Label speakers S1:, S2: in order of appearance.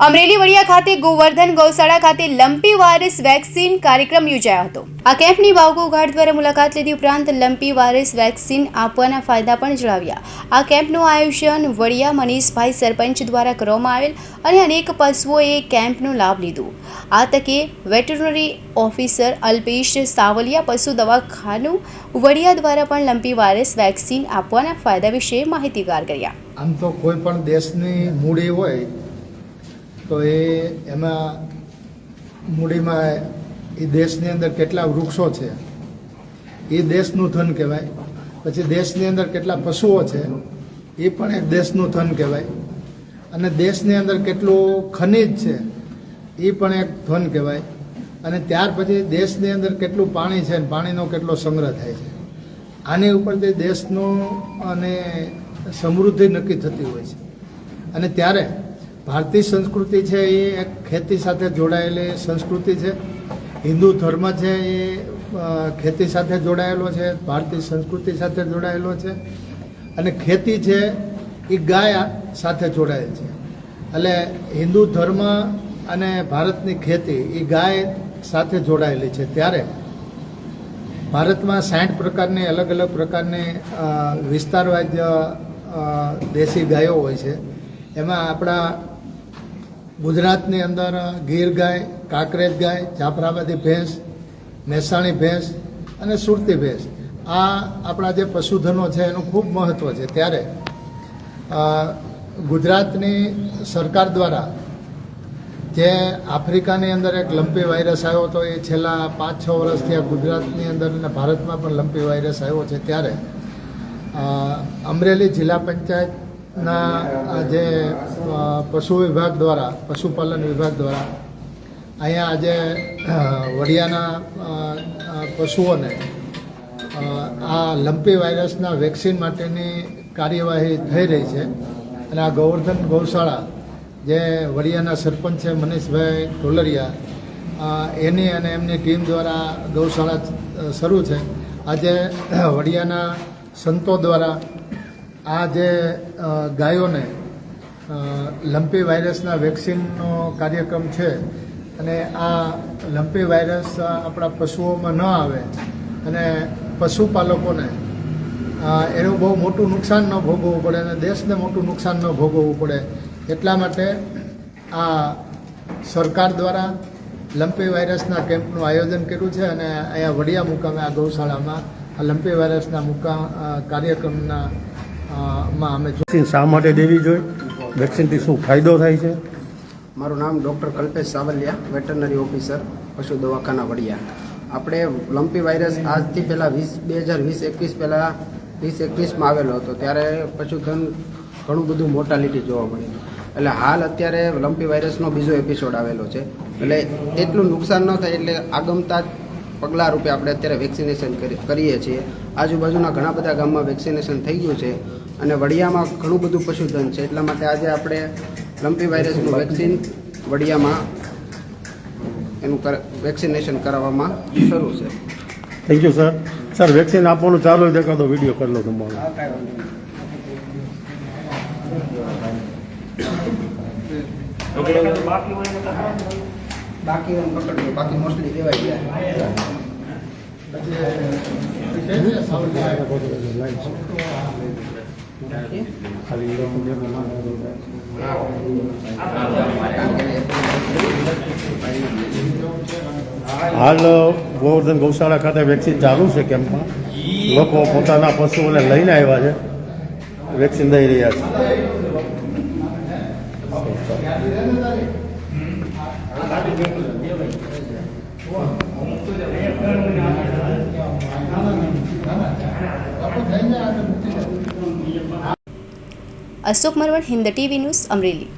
S1: અમરેલી વડિયા ખાતે ગોવર્ધન ગૌશાળા ખાતે લંપી વાયરસ વેક્સિન કાર્યક્રમ યોજાયો હતો। આ કેમ્પની વાવગો ઘાટ દ્વારા મુલાકાત લીધી ઉપરાંત લંપી વાયરસ વેક્સિન આપવાના ફાયદા પણ જણાવ્યા। આ કેમ્પનું આયોજન વડિયા મનીષભાઈ સરપંચ દ્વારા કરવામાં આવેલ અને અનેક પશુઓએ કેમ્પનો લાભ લીધો। આ તકે વેટરનરી ઓફિસર અલ્પેશ સાવલિયા પશુ દવાખાનું વડિયા દ્વારા પણ લંપી વાયરસ વેક્સિન આપવાના ફાયદા વિશે માહિતીગાર કર્યા।
S2: આમ તો કોઈ પણ દેશની મૂડી હોય તો એમાં મૂડીમાં એ દેશની અંદર કેટલા વૃક્ષો છે એ દેશનું ધન કહેવાય। પછી દેશની અંદર કેટલા પશુઓ છે એ પણ એક દેશનું ધન કહેવાય। અને દેશની અંદર કેટલું ખનિજ છે એ પણ એક ધન કહેવાય। અને ત્યાર પછી દેશની અંદર કેટલું પાણી છે અને પાણીનો કેટલો સંગ્રહ થાય છે આની ઉપરથી દેશનું અને સમૃદ્ધિ નક્કી થતી હોય છે। અને ત્યારે ભારતીય સંસ્કૃતિ છે એ એક ખેતી સાથે જોડાયેલી સંસ્કૃતિ છે। હિન્દુ ધર્મ છે એ ખેતી સાથે જોડાયેલો છે, ભારતીય સંસ્કૃતિ સાથે જોડાયેલો છે। અને ખેતી છે એ ગાય સાથે જોડાયેલ છે। એટલે હિન્દુ ધર્મ અને ભારતની ખેતી એ ગાય સાથે જોડાયેલી છે। ત્યારે ભારતમાં 60 પ્રકારની અલગ અલગ પ્રકારની વિસ્તારવાઇઝ દેશી ગાયો હોય છે। એમાં આપણા ગુજરાતની અંદર ગીર ગાય, કાંકરેજ ગાય, જાફરાબાદી ભેંસ, મહેસાણી ભેંસ અને સુરતી ભેંસ આ આપણા જે પશુધનો છે એનું ખૂબ મહત્ત્વ છે। ત્યારે ગુજરાતની સરકાર દ્વારા જે આફ્રિકાની અંદર એક લંપી વાયરસ આવ્યો હતો એ છેલ્લા 5-6 વર્ષથી ગુજરાતની અંદર અને ભારતમાં પણ લંપી વાયરસ આવ્યો છે। ત્યારે અમરેલી જિલ્લા પંચાયતના જે પશુ વિભાગ દ્વારા, પશુપાલન વિભાગ દ્વારા અહીંયા આજે વડિયાના પશુઓને આ લંપી વાયરસના વેક્સિન માટેની કાર્યવાહી થઈ રહી છે। અને આ ગોવર્ધન ગૌશાળા જે વડિયાના સરપંચ છે મનીષભાઈ ઢોલરિયા એની અને એમની ટીમ દ્વારા ગૌશાળા શરૂ છે। આજે વડિયાના સંતો દ્વારા આ જે ગાયોને લંપી વાયરસના વેક્સિનનો કાર્યક્રમ છે અને આ લંપી વાયરસ આપણા પશુઓમાં ન આવે અને પશુપાલકોને એનું બહુ મોટું નુકસાન ન ભોગવવું પડે અને દેશને મોટું નુકસાન ન ભોગવવું પડે એટલા માટે આ સરકાર દ્વારા લંપી વાયરસના કેમ્પનું આયોજન કર્યું છે। અને અહીંયા વડિયા મુકામે આ ગૌશાળામાં આ લંપી વાયરસના કાર્યક્રમના માં અમે
S3: વેક્સિન શા માટે દેવી જોઈએ, વેક્સિનથી શું ફાયદો થાય છે?
S4: મારું નામ doctor Kalpesh Savaliya, veterinary officer, પશુ દવાખાના વડિયા। આપણે લંપી વાયરસ આજથી પહેલાં 2020-21 પહેલાં 2021માં આવેલો હતો ત્યારે પશુધન ઘણું બધું મોર્ટાલિટી જોવા મળી। એટલે હાલ અત્યારે લંપી વાયરસનો બીજો એપિસોડ આવેલો છે। એટલે એટલું નુકસાન ન થાય એટલે આગમતા જ પગલાં રૂપે આપણે અત્યારે વેક્સિનેશન કરીએ છીએ। આજુબાજુના ઘણા બધા ગામમાં વેક્સિનેશન થઈ ગયું છે અને વડિયામાં ઘણું બધું પશુધન છે એટલા માટે આજે આપણે લંપી વાયરસનું વેક્સિન વડિયામાં એનું વેક્સિનેશન કરાવવામાં શરૂ છે।
S3: Thank you sir. Sir vaccine આપવાનું ચાલુ હોય દેખાતો વિડીયો કરી લો તમારો।
S4: બાકી પકડજો, બાકી મોસ્ટલી દેવાઈ ગયા।
S3: હાલ ગોવર્ધન ગૌશાળા ખાતે વેક્સિન ચાલુ છે કેમ્પમાં। લોકો પોતાના પશુઓને લઈને આવ્યા છે, વેક્સિન દઈ રહ્યા છે।
S1: Ashok Marvad, Hind TV news, Amreli.